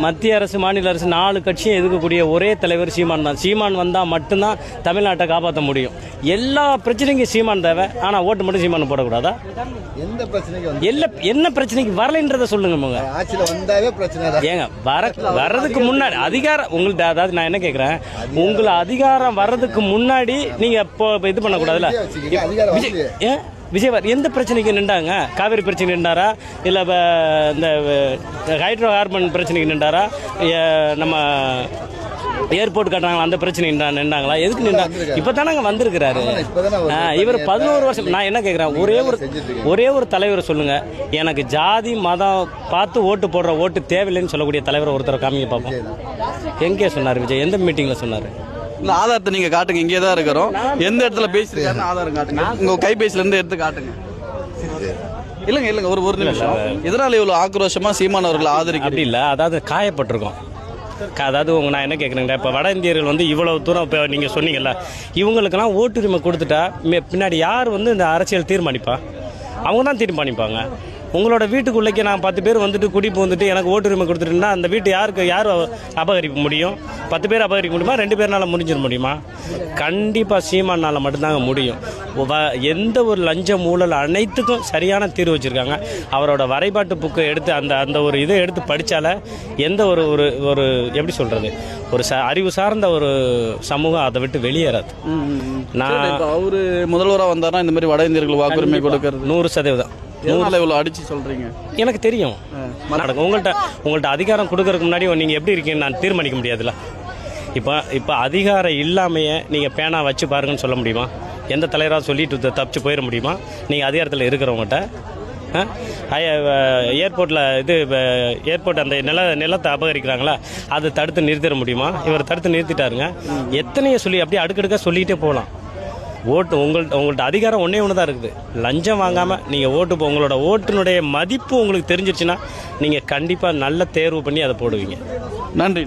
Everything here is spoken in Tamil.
மத்திய அரசு மாநில அரசு 4 கட்சியும் எதிர்க்கக்கூடிய ஒரே தலைவர் சீமான் தான். சீமான் வந்தால் மட்டும்தான் தமிழ்நாட்டை காப்பாற்ற முடியும். எல்லா பிரச்சனைக்கும் சீமான் தேவை. ஆனால் ஓட்டு மட்டும் சீமான் போடக்கூடாதா? எந்த பிரச்சனைக்கு என்ன பிரச்சனைக்கு வரலைன்றதை சொல்லுங்க. ஆட்சியில் வந்தாவே பிரச்சனை ஏங்க வர்றதுக்கு முன்னாடி அதிகாரம் உங்கள்ட்ட, அதாவது நான் என்ன கேட்குறேன், உங்களை அதிகாரம் வர்றதுக்கு முன்னாடி நீங்கள் இப்போ இது பண்ணக்கூடாதுல்ல. விஜய் எந்த பிரச்சனைக்கு நின்றாங்க? காவிரி பிரச்சனைக்கு நின்றாரா, இல்லை இந்த ஹைட்ரோ கார்பன் பிரச்சனைக்கு நின்றாரா, நம்ம ஏர்போர்ட் கட்டுறாங்களா அந்த பிரச்சனை நின்றாங்களா? எதுக்கு நின்றாங்க? இப்போ தானே வந்திருக்கிறாரு இவர் 11 வருஷம். நான் என்ன கேட்குறேன், ஒரே ஒரு தலைவரை சொல்லுங்க. எனக்கு ஜாதி மதம் பார்த்து ஓட்டு போடுற ஓட்டு தேவையில்லைன்னு சொல்லக்கூடிய தலைவரை ஒருத்தரை காமிங்க பார்ப்போம். எங்கே சொன்னார் விஜய்? எந்த மீட்டிங்கில் சொன்னார்? இந்த ஆதாரத்தை நீங்க காட்டுங்க. இங்கே தான் இருக்கிறோம். எந்த இடத்துல பேசிருக்காருன்னு ஆதாரம் காட்டுங்க. உங்க கைபேசியில இருந்து எடுத்து காட்டுங்க. இல்லைங்க ஒரு நிமிஷம். இதனால இவ்வளவு ஆக்ரோஷமா சீமான் அவர்களை ஆதரிக்க அப்படி இல்லை, அதாவது காயப்பட்டிருக்கோம். அதாவது நான் என்ன கேட்குறேங்க, இப்போ வட இந்தியர்கள் இவ்வளவு தூரம் இப்போ நீங்கள் சொன்னீங்கல்ல, இவங்களுக்கெல்லாம் ஓட்டுரிமை கொடுத்துட்டா பின்னாடி யார் இந்த அரசியல் தீர்மானிப்பா? அவங்க தான் தீர்மானிப்பாங்க. உங்களோட வீட்டுக்குள்ளேக்கு நான் 10 பேர் குடிப்பு எனக்கு ஓட்டுரிமை கொடுத்துட்டுன்னா அந்த வீட்டு யார் அபகரிக்க முடியும்? 10 பேர் அபகரிக்க முடியுமா? 2 பேர்னால முடிஞ்சிட முடியுமா? கண்டிப்பாக சீமானால் மட்டும்தாங்க முடியும். எந்த ஒரு லஞ்சம் ஊழல் அனைத்துக்கும் சரியான தீர்வு வச்சுருக்காங்க. அவரோட வரைபாட்டு புக்கை எடுத்து அந்த ஒரு இதை எடுத்து படித்தால எந்த ஒரு ஒரு எப்படி சொல்கிறது, ஒரு அறிவு சார்ந்த ஒரு சமூகம் அதை விட்டு வெளியேறாது. நான் அவரு முதல்வராக வந்தாருன்னா இந்த மாதிரி வட இந்தியர்கள் வாக்குரிமை கொடுக்கறது 100%. இவ்வளோ அடிச்சு சொல்றீங்க. எனக்கு தெரியும். உங்கள்கிட்ட அதிகாரம் கொடுக்கறதுக்கு முன்னாடி நீங்கள் எப்படி இருக்கீங்கன்னு நான் தீர்மானிக்க முடியாதுல்ல. இப்போ அதிகாரம் இல்லாமையே நீங்கள் பேனா வச்சு பாருங்கன்னு சொல்ல முடியுமா? எந்த தலைவராக சொல்லிட்டு தப்பிச்சு போயிட முடியுமா? நீங்கள் அதிகாரத்தில் இருக்கிறவங்ககிட்ட ஏர்போர்ட்டில் ஏர்போர்ட் அந்த நிலத்தை அபகரிக்கிறாங்களா, அதை தடுத்து நிறுத்திட முடியுமா? இவர் தடுத்து நிறுத்திட்டாருங்க. எத்தனையோ சொல்லி அப்படியே அடுக்கடுக்காக சொல்லிகிட்டே போகலாம். ஓட்டு உங்கள்கிட்ட அதிகாரம் ஒன்றே தான் இருக்குது. லஞ்சம் வாங்காமல் நீங்கள் உங்களோட ஓட்டுனுடைய மதிப்பு உங்களுக்கு தெரிஞ்சிருச்சுன்னா நீங்கள் கண்டிப்பாக நல்ல தேர்வு பண்ணி அதை போடுவீங்க. நன்றி.